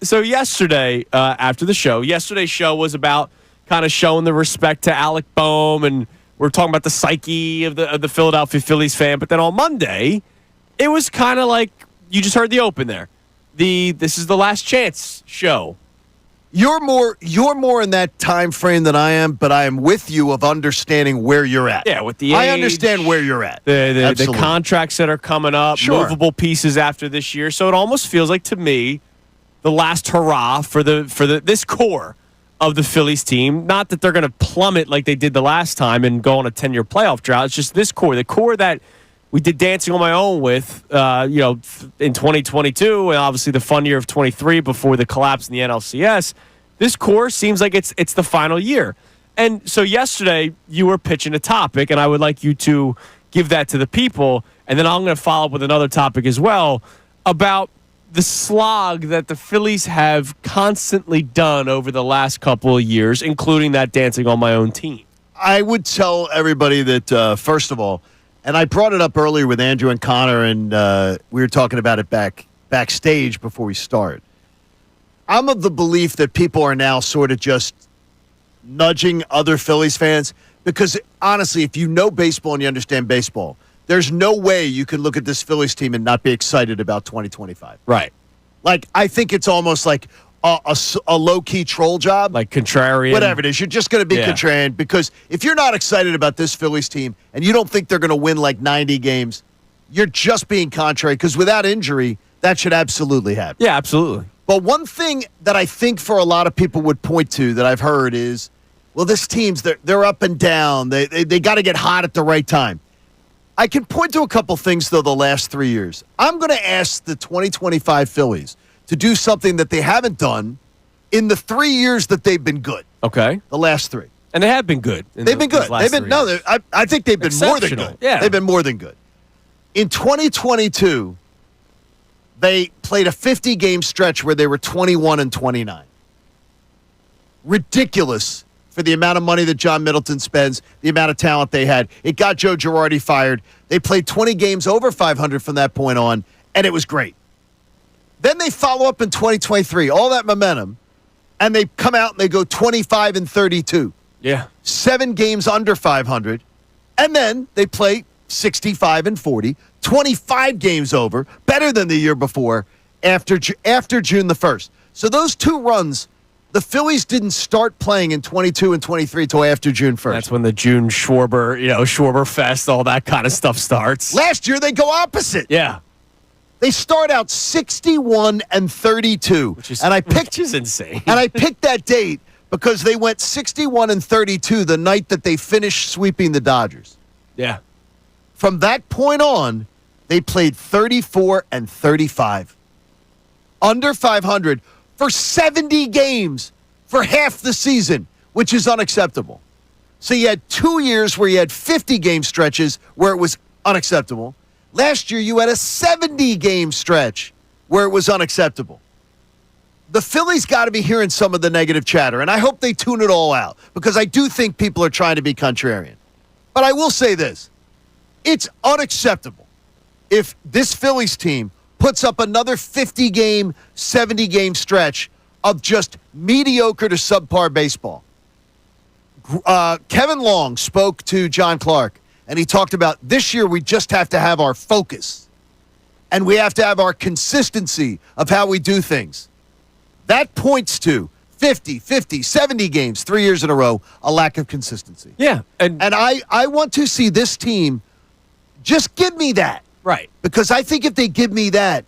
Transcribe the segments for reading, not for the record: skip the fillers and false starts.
So yesterday, after the show, yesterday's show was about kind of showing the respect to Alec Boehm, and we're talking about the psyche of the Philadelphia Phillies fan. But then on Monday, it was kind of like you just heard the open there. This is the last chance show. You're more in that time frame than I am, but I am with you of understanding where you're at. Yeah, with the age, I understand where you're at. The contracts that are coming up, movable pieces after this year. So it almost feels like to me the last hurrah for this core of the Phillies team. Not that they're going to plummet like they did the last time and go on a 10-year playoff drought. It's just this core, the core that we did Dancing on My Own with, in 2022, and obviously the fun year of 23 before the collapse in the NLCS. This core seems like it's the final year. And so yesterday you were pitching a topic, and I would like you to give that to the people, and then I'm going to follow up with another topic as well about the slog that the Phillies have constantly done over the last couple of years, including that Dancing on My Own team. I would tell everybody that, first of all, and I brought it up earlier with Andrew and Connor, and we were talking about it backstage before we started. I'm of the belief that people are now sort of just nudging other Phillies fans because, honestly, if you know baseball and you understand baseball, there's no way you can look at this Phillies team and not be excited about 2025. Right. Like, I think it's almost like a low-key troll job. Like contrarian. Whatever it is. You're just going to be contrarian because if you're not excited about this Phillies team and you don't think they're going to win like 90 games, you're just being contrary because without injury, that should absolutely happen. Yeah, absolutely. But one thing that I think for a lot of people would point to that I've heard is, well, this team's, they're up and down. They got to get hot at the right time. I can point to a couple things, though, the last 3 years. I'm going to ask the 2025 Phillies to do something that they haven't done in the 3 years that they've been good. Okay. The last three. And they have been good. They've been good. I think they've been more than good. Yeah. They've been more than good. In 2022, they played a 50-game stretch where they were 21-29. Ridiculous for the amount of money that John Middleton spends, the amount of talent they had. It got Joe Girardi fired. They played 20 games over 500 from that point on, and it was great. Then they follow up in 2023, all that momentum, and they come out and they go 25-32. Yeah. 7 games under 500, and then they play 65-40, 25 games over, better than the year before, after June the 1st. So those two runs, the Phillies didn't start playing in 22 and 23 until after June 1st. That's when the June Schwarber Fest, all that kind of stuff starts. Last year, they go opposite. Yeah. They start out 61-32. Which is insane. And I picked that date because they went 61-32 the night that they finished sweeping the Dodgers. Yeah. From that point on, they played 34-35. Under 500 for 70 games for half the season, which is unacceptable. So you had 2 years where you had 50-game stretches where it was unacceptable. Last year, you had a 70-game stretch where it was unacceptable. The Phillies got to be hearing some of the negative chatter, and I hope they tune it all out because I do think people are trying to be contrarian. But I will say this. It's unacceptable if this Phillies team puts up another 50-game, 70-game stretch of just mediocre to subpar baseball. Kevin Long spoke to John Clark, and he talked about this year we just have to have our focus, and we have to have our consistency of how we do things. That points to 50, 70 games, 3 years in a row, a lack of consistency. Yeah. And I want to see this team just give me that. Right. Because I think if they give me that,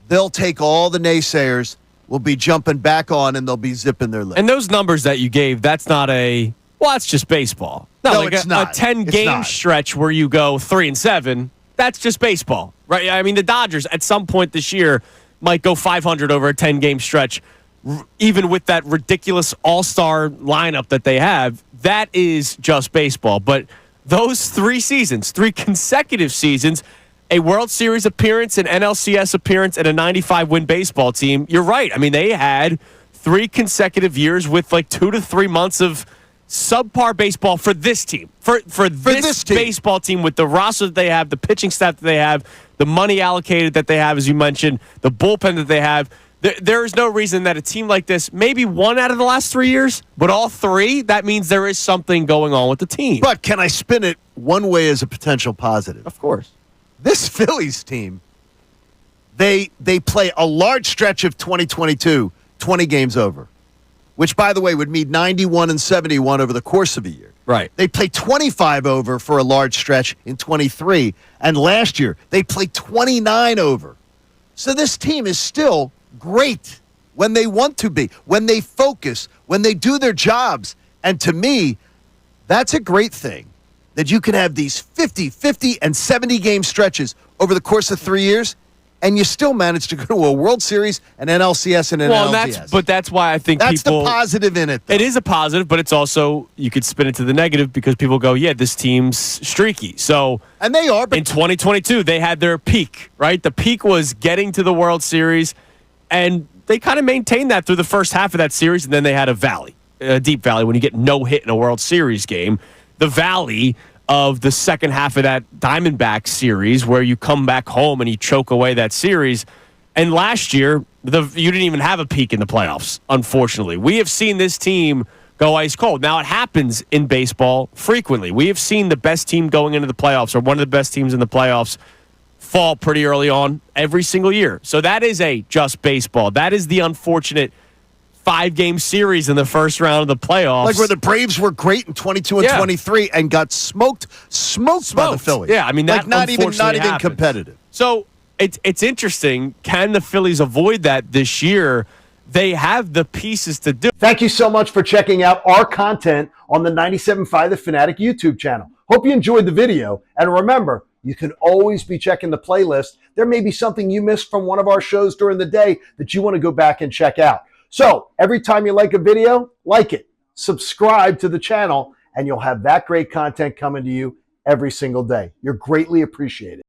they'll take all the naysayers, will be jumping back on, and they'll be zipping their lip. And those numbers that you gave, that's not that's just baseball. No, like it's not. A 10-game stretch where you go 3-7, that's just baseball. Right? I mean, the Dodgers at some point this year might go 500 over a 10-game stretch, even with that ridiculous all-star lineup that they have. That is just baseball. But those 3 seasons, 3 consecutive seasons, a World Series appearance, an NLCS appearance, and a 95-win baseball team, you're right. I mean, they had 3 consecutive years with like 2 to 3 months of subpar baseball for this team. For this team. Baseball team with the roster that they have, the pitching staff that they have, the money allocated that they have, as you mentioned, the bullpen that they have. There is no reason that a team like this, maybe one out of the last 3 years, but all three, that means there is something going on with the team. But can I spin it one way as a potential positive? Of course. This Phillies team, they play a large stretch of 2022, 20 games over, which, by the way, would mean 91 and 71 over the course of a year. Right. They play 25 over for a large stretch in 23, and last year they played 29 over. So this team is still great when they want to be, when they focus, when they do their jobs. And to me, that's a great thing, that you can have these 50, 50, and 70 game stretches over the course of 3 years, and you still manage to go to a World Series, an NLCS, and an NLDS. But that's why I think that's people... the positive in it, though. It is a positive, but it's also, you could spin it to the negative because people go, yeah, this team's streaky. So, and they are. But in 2022, they had their peak, right? The peak was getting to the World Series, and they kind of maintained that through the first half of that series, and then they had a deep valley when you get no hit in a World Series game. The valley of the second half of that Diamondback series where you come back home and you choke away that series. And last year, you didn't even have a peak in the playoffs, unfortunately. We have seen this team go ice cold. Now, it happens in baseball frequently. We have seen the best team going into the playoffs, or one of the best teams in the playoffs, fall pretty early on every single year. So that is just baseball. That is the unfortunate 5-game series in the first round of the playoffs. Like where the Braves were great in 22 and 23 and got smoked by the Phillies. Yeah, I mean, that not even happens. competitive. So it's interesting. Can the Phillies avoid that this year? They have the pieces to do. Thank you so much for checking out our content on the 97.5 The Fanatic YouTube channel. Hope you enjoyed the video. And remember, you can always be checking the playlist. There may be something you missed from one of our shows during the day that you want to go back and check out. So every time you like a video, like it, subscribe to the channel, and you'll have that great content coming to you every single day. You're greatly appreciated.